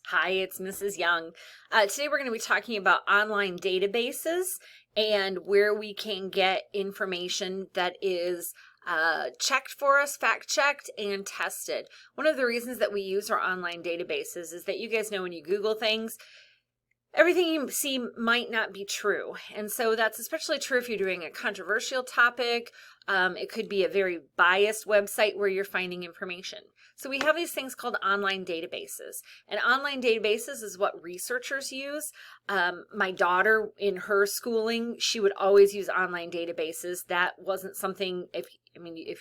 Hi, it's Mrs. Young. Today we're going to be talking about online databases and where we can get information that is checked for us, fact-checked, and tested. One of the reasons that we use our online databases is that you guys know when you Google things, everything you see might not be true. And so that's especially true if you're doing a controversial topic. It could be a very biased website where you're finding information. So we have these things called online databases. And online databases is what researchers use. My daughter in her schooling, she would always use online databases. That wasn't something, if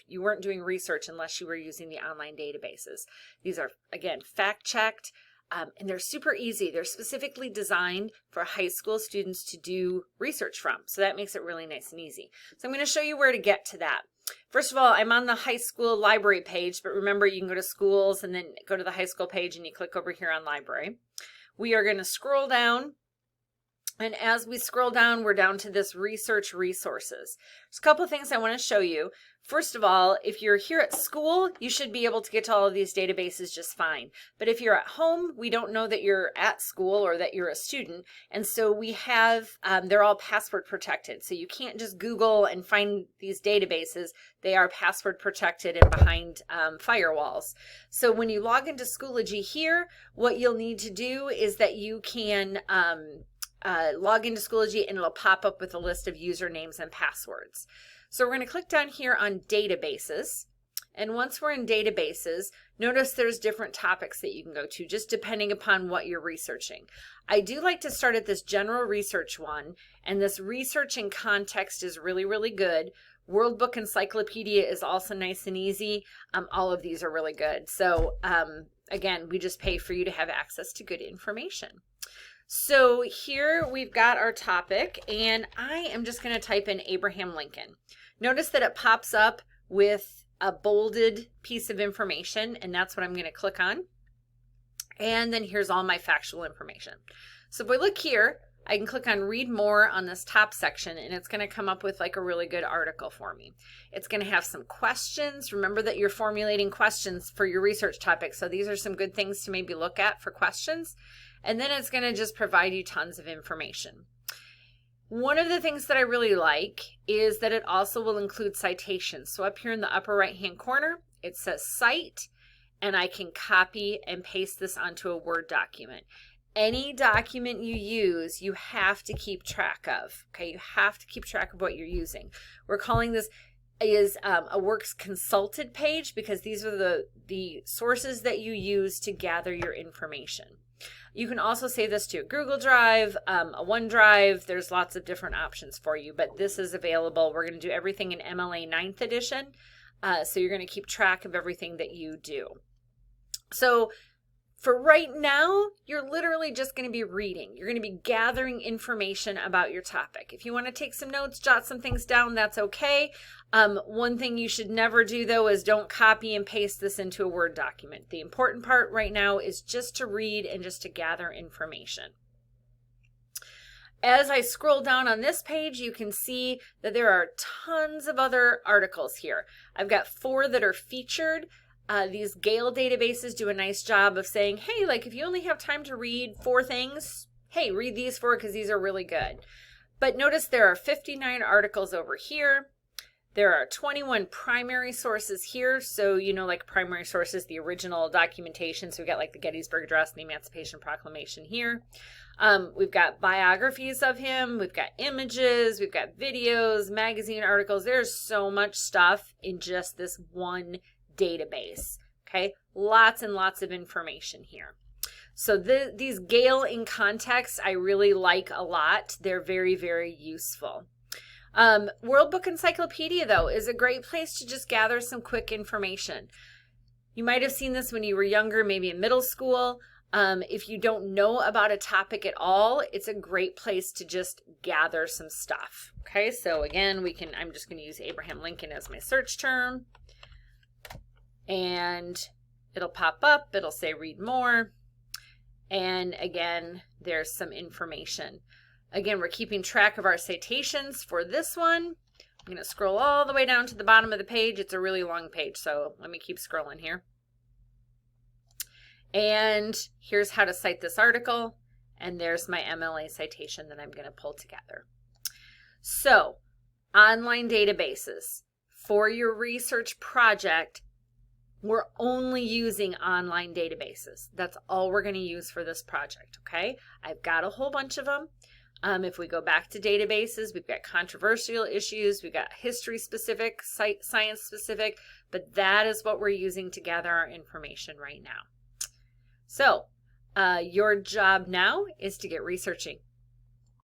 you weren't doing research unless you were using the online databases. These are, again, fact-checked. And they're super easy. They're specifically designed for high school students to do research from. So that makes it really nice and easy. So I'm going to show you where to get to that. First of all, I'm on the high school library page, but remember you can go to schools and then go to the high school page and you click over here on library. We are going to scroll down. And as we scroll down, we're down to this research resources. There's a couple of things I want to show you. First of all, if you're here at school, you should be able to get to all of these databases just fine. But if you're at home, we don't know that you're at school or that you're a student. And so we have, they're all password protected. So you can't just Google and find these databases. They are password protected and behind firewalls. So when you log into Schoology here, what you'll need to do is that you can log into Schoology and it'll pop up with a list of usernames and passwords. So we're going to click down here on databases. And once we're in databases, notice there's different topics that you can go to just depending upon what you're researching. I do like to start at this general research one, and this research in context is really, really good. World Book Encyclopedia is also nice and easy. All of these are really good. So again, we just pay for you to have access to good information. So here we've got our topic, and I am just going to type in Abraham Lincoln. Notice that it pops up with a bolded piece of information, and that's what I'm going to click on. And then here's all my factual information. So if we look here, I can click on read more on this top section, and it's going to come up with like a really good article for me. It's going to have some questions. Remember that you're formulating questions for your research topic, so these are some good things to maybe look at for questions. And then it's going to just provide you tons of information. One of the things that I really like is that it also will include citations. So up here in the upper right hand corner, it says cite, and I can copy and paste this onto a Word document. Any document you use, you have to keep track of. Okay, you have to keep track of what you're using. We're calling this is a works consulted page because these are the sources that you use to gather your information. You can also save this to a Google Drive, a OneDrive. There's lots of different options for you, but this is available. We're going to do everything in MLA 9th edition, so you're going to keep track of everything that you do. So for right now, you're literally just going to be reading. You're going to be gathering information about your topic. If you want to take some notes, jot some things down, that's okay. One thing you should never do, though, is don't copy and paste this into a Word document. The important part right now is just to read and just to gather information. As I scroll down on this page, you can see that there are tons of other articles here. I've got 4 that are featured. These Gale databases do a nice job of saying, hey, like if you only have time to read 4 things, hey, read these 4 because these are really good. But notice there are 59 articles over here. There are 21 primary sources here. So, you know, like primary sources, the original documentation. So we've got like the Gettysburg Address and the Emancipation Proclamation here. We've got biographies of him. We've got images. We've got videos, magazine articles. There's so much stuff in just this one database. Okay, lots and lots of information here. So these Gale in context I really like a lot. They're very, very useful. World Book Encyclopedia, though, is a great place to just gather some quick information. You might have seen this when you were younger, maybe in middle school. If you don't know about a topic at all, it's a great place to just gather some stuff. Okay, so again, I'm just going to use Abraham Lincoln as my search term. And it'll pop up, it'll say read more, and again there's some information. Again, we're keeping track of our citations for this one. I'm going to scroll all the way down to the bottom of the page. It's a really long page, so let me keep scrolling here. And here's how to cite this article. And there's my MLA citation that I'm going to pull together. So, online databases. For your research project, we're only using online databases. That's all we're going to use for this project, okay? I've got a whole bunch of them. If we go back to databases, we've got controversial issues, we've got history specific, science specific, but that is what we're using to gather our information right now. So, your job now is to get researching.